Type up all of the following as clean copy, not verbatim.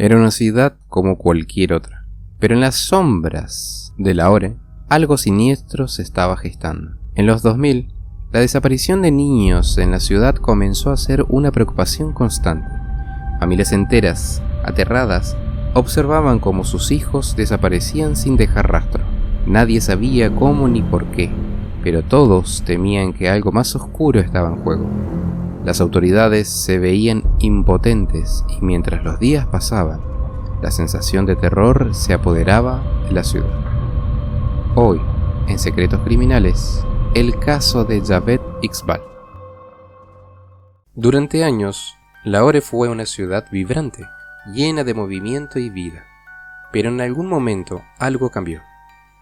Era una ciudad como cualquier otra, pero en las sombras de Lahore, algo siniestro se estaba gestando. En los 2000, la desaparición de niños en la ciudad comenzó a ser una preocupación constante. Familias enteras, aterradas, observaban cómo sus hijos desaparecían sin dejar rastro. Nadie sabía cómo ni por qué, pero todos temían que algo más oscuro estaba en juego. Las autoridades se veían impotentes y mientras los días pasaban, la sensación de terror se apoderaba de la ciudad. Hoy, en Secretos Criminales, el caso de Javed Iqbal. Durante años, Lahore fue una ciudad vibrante, llena de movimiento y vida. Pero en algún momento algo cambió.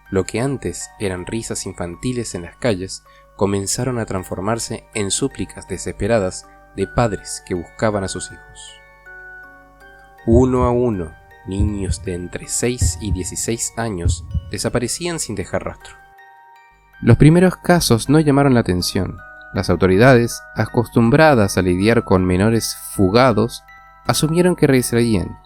Lo que antes eran risas infantiles en las calles, comenzaron a transformarse en súplicas desesperadas de padres que buscaban a sus hijos. Uno a uno, niños de entre 6 y 16 años desaparecían sin dejar rastro. Los primeros casos no llamaron la atención. Las autoridades, acostumbradas a lidiar con menores fugados, asumieron que regresarían,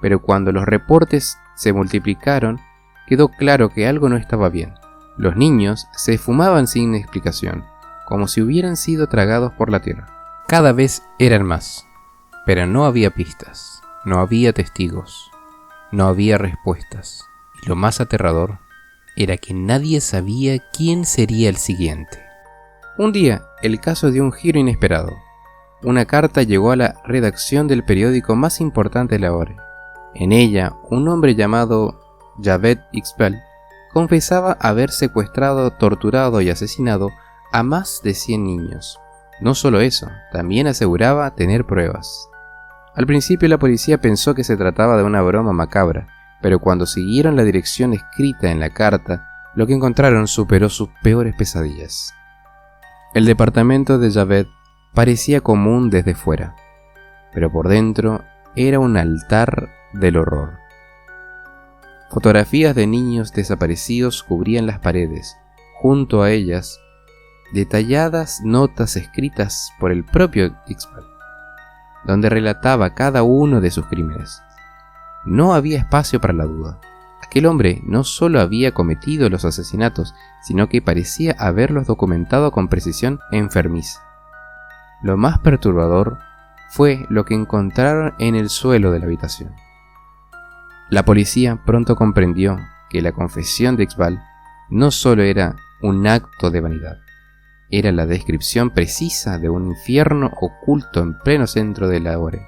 pero cuando los reportes se multiplicaron, quedó claro que algo no estaba bien. Los niños se esfumaban sin explicación, como si hubieran sido tragados por la tierra. Cada vez eran más, pero no había pistas, no había testigos, no había respuestas. Y lo más aterrador era que nadie sabía quién sería el siguiente. Un día, el caso dio un giro inesperado. Una carta llegó a la redacción del periódico más importante de Lahore. En ella, un hombre llamado Javed Iqbal confesaba haber secuestrado, torturado y asesinado a más de 100 niños. No solo eso, también aseguraba tener pruebas. Al principio la policía pensó que se trataba de una broma macabra, pero cuando siguieron la dirección escrita en la carta, lo que encontraron superó sus peores pesadillas. El departamento de Javed parecía común desde fuera, pero por dentro era un altar del horror. Fotografías de niños desaparecidos cubrían las paredes. Junto a ellas, detalladas notas escritas por el propio Iqbal, donde relataba cada uno de sus crímenes. No había espacio para la duda. Aquel hombre no solo había cometido los asesinatos, sino que parecía haberlos documentado con precisión enfermiza. Lo más perturbador fue lo que encontraron en el suelo de la habitación. La policía pronto comprendió que la confesión de Iqbal no solo era un acto de vanidad, era la descripción precisa de un infierno oculto en pleno centro de Lahore.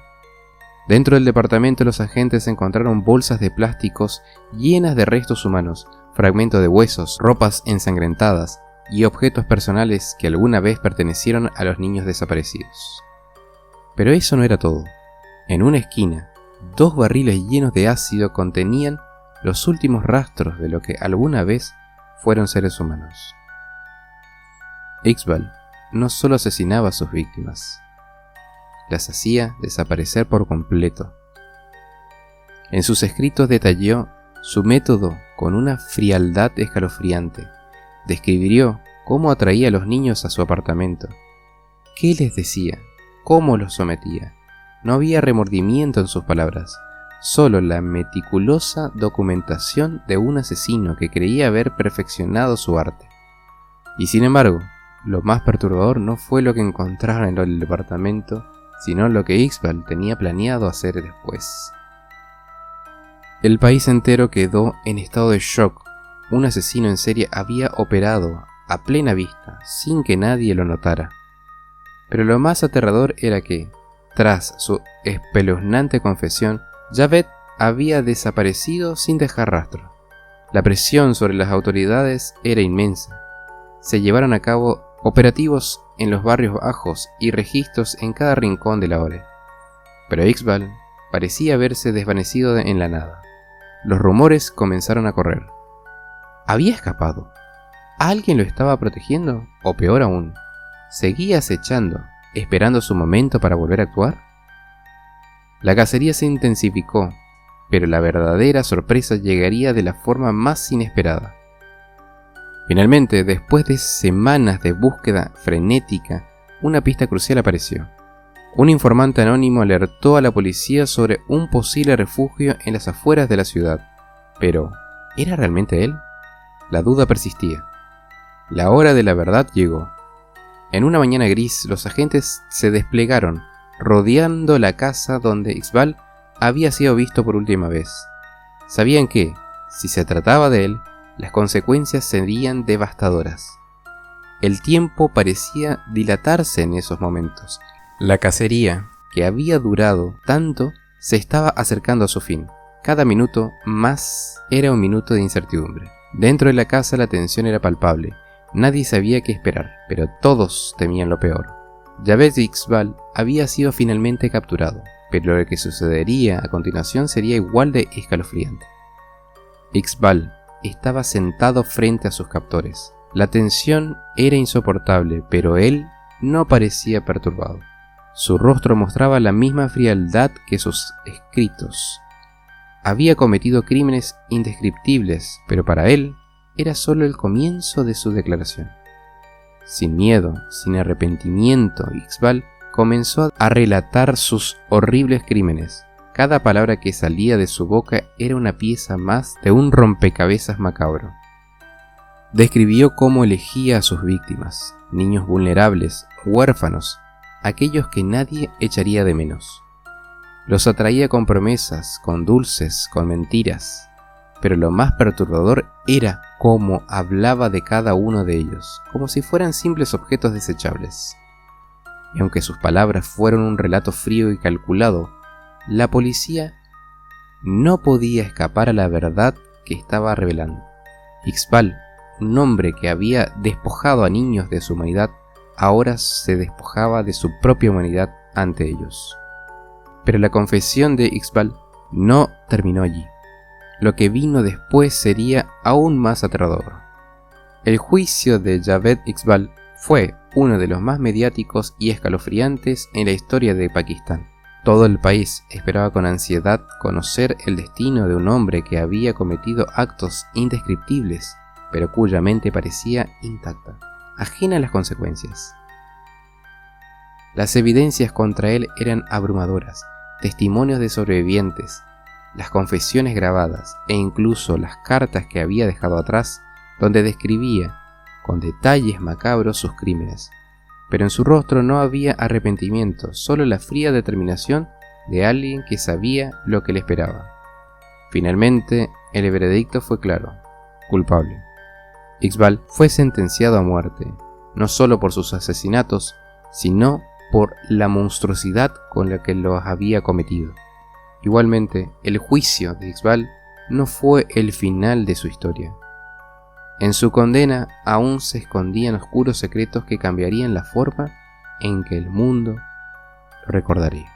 Dentro del departamento los agentes encontraron bolsas de plásticos llenas de restos humanos, fragmentos de huesos, ropas ensangrentadas y objetos personales que alguna vez pertenecieron a los niños desaparecidos. Pero eso no era todo. En una esquina, 2 barriles llenos de ácido contenían los últimos rastros de lo que alguna vez fueron seres humanos. Iqbal no solo asesinaba a sus víctimas, las hacía desaparecer por completo. En sus escritos detalló su método con una frialdad escalofriante. Describió cómo atraía a los niños a su apartamento, qué les decía, cómo los sometía. No había remordimiento en sus palabras, solo la meticulosa documentación de un asesino que creía haber perfeccionado su arte. Y sin embargo, lo más perturbador no fue lo que encontraron en el departamento, sino lo que Iqbal tenía planeado hacer después. El país entero quedó en estado de shock. Un asesino en serie había operado a plena vista, sin que nadie lo notara. Pero lo más aterrador era que, tras su espeluznante confesión, Javed había desaparecido sin dejar rastro. La presión sobre las autoridades era inmensa. Se llevaron a cabo operativos en los barrios bajos y registros en cada rincón de Lahore. Pero Iqbal parecía haberse desvanecido en la nada. Los rumores comenzaron a correr. ¿Había escapado? ¿Alguien lo estaba protegiendo? O peor aún, ¿seguía acechando, esperando su momento para volver a actuar? La cacería se intensificó, pero la verdadera sorpresa llegaría de la forma más inesperada. Finalmente, después de semanas de búsqueda frenética, una pista crucial apareció. Un informante anónimo alertó a la policía sobre un posible refugio en las afueras de la ciudad. Pero, ¿era realmente él? La duda persistía. La hora de la verdad llegó. En una mañana gris, los agentes se desplegaron, rodeando la casa donde Iqbal había sido visto por última vez. Sabían que, si se trataba de él, las consecuencias serían devastadoras. El tiempo parecía dilatarse en esos momentos. La cacería, que había durado tanto, se estaba acercando a su fin. Cada minuto más era un minuto de incertidumbre. Dentro de la casa la tensión era palpable. Nadie sabía qué esperar, pero todos temían lo peor. Javed Iqbal había sido finalmente capturado, pero lo que sucedería a continuación sería igual de escalofriante. Iqbal estaba sentado frente a sus captores. La tensión era insoportable, pero él no parecía perturbado. Su rostro mostraba la misma frialdad que sus escritos. Había cometido crímenes indescriptibles, pero para él era solo el comienzo de su declaración. Sin miedo, sin arrepentimiento, Iqbal comenzó a relatar sus horribles crímenes. Cada palabra que salía de su boca era una pieza más de un rompecabezas macabro. Describió cómo elegía a sus víctimas, niños vulnerables, huérfanos, aquellos que nadie echaría de menos. Los atraía con promesas, con dulces, con mentiras, pero lo más perturbador era cómo hablaba de cada uno de ellos, como si fueran simples objetos desechables. Y aunque sus palabras fueron un relato frío y calculado, la policía no podía escapar a la verdad que estaba revelando. Iqbal, un hombre que había despojado a niños de su humanidad, ahora se despojaba de su propia humanidad ante ellos. Pero la confesión de Iqbal no terminó allí. Lo que vino después sería aún más aterrador. El juicio de Javed Iqbal fue uno de los más mediáticos y escalofriantes en la historia de Pakistán. Todo el país esperaba con ansiedad conocer el destino de un hombre que había cometido actos indescriptibles, pero cuya mente parecía intacta, ajena a las consecuencias. Las evidencias contra él eran abrumadoras, testimonios de sobrevivientes, las confesiones grabadas e incluso las cartas que había dejado atrás, donde describía con detalles macabros sus crímenes. Pero en su rostro no había arrepentimiento, solo la fría determinación de alguien que sabía lo que le esperaba. Finalmente, el veredicto fue claro: culpable. Iqbal fue sentenciado a muerte, no solo por sus asesinatos, sino por la monstruosidad con la que los había cometido. Igualmente, el juicio de Iqbal no fue el final de su historia. En su condena aún se escondían oscuros secretos que cambiarían la forma en que el mundo lo recordaría.